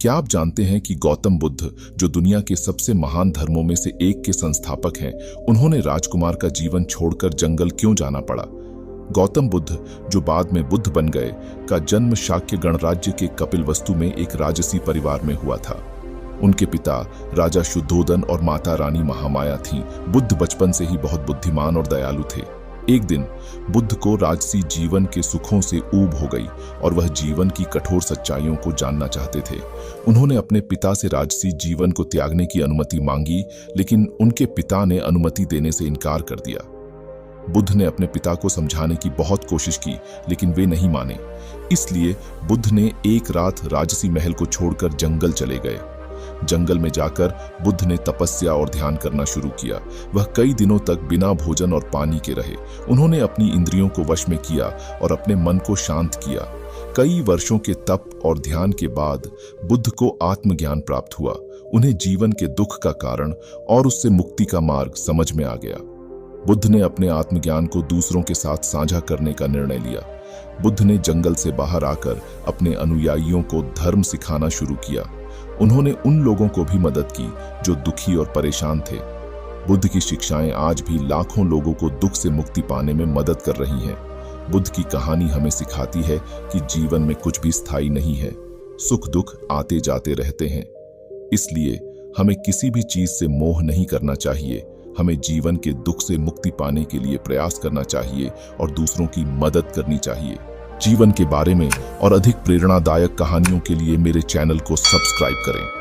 क्या आप जानते हैं कि गौतम बुद्ध, जो दुनिया के सबसे महान धर्मों में से एक के संस्थापक हैं, उन्होंने राजकुमार का जीवन छोड़कर जंगल क्यों जाना पड़ा? गौतम बुद्ध, जो बाद में बुद्ध बन गए, का जन्म शाक्य गणराज्य के कपिलवस्तु में एक राजसी परिवार में हुआ था। उनके पिता राजा शुद्धोदन और माता रानी महामाया थीं। बुद्ध बचपन से ही बहुत बुद्धिमान और दयालु थे। एक दिन बुद्ध को राजसी जीवन के सुखों से ऊब हो गई और वह जीवन की कठोर सच्चाइयों को जानना चाहते थे। उन्होंने अपने पिता से राजसी जीवन को त्यागने की अनुमति मांगी, लेकिन उनके पिता ने अनुमति देने से इनकार कर दिया। बुद्ध ने अपने पिता को समझाने की बहुत कोशिश की, लेकिन वे नहीं माने। इसलिए बुद्ध ने एक रात राजसी महल को छोड़कर जंगल चले गए। जंगल में जाकर बुद्ध ने तपस्या और ध्यान करना शुरू किया। वह कई दिनों तक बिना भोजन और पानी के रहे। उन्होंने अपनी इंद्रियों को वश में किया और अपने मन को शांत किया। कई वर्षों के तप और ध्यान के बाद बुद्ध को आत्मज्ञान प्राप्त हुआ। उन्हें जीवन के दुख का कारण और उससे मुक्ति का मार्ग समझ में आ गया। बुद्ध ने अपने आत्मज्ञान को दूसरों के साथ साझा करने का निर्णय लिया। बुद्ध ने जंगल से बाहर आकर अपने अनुयायियों को धर्म सिखाना शुरू किया। उन्होंने उन लोगों को भी मदद की जो दुखी और परेशान थे। बुद्ध की शिक्षाएं आज भी लाखों लोगों को दुख से मुक्ति पाने में मदद कर रही हैं। बुद्ध की कहानी हमें सिखाती है कि जीवन में कुछ भी स्थायी नहीं है। सुख दुख आते जाते रहते हैं। इसलिए हमें किसी भी चीज से मोह नहीं करना चाहिए। हमें जीवन के दुख से मुक्ति पाने के लिए प्रयास करना चाहिए और दूसरों की मदद करनी चाहिए। जीवन के बारे में और अधिक प्रेरणादायक कहानियों के लिए मेरे चैनल को सब्सक्राइब करें।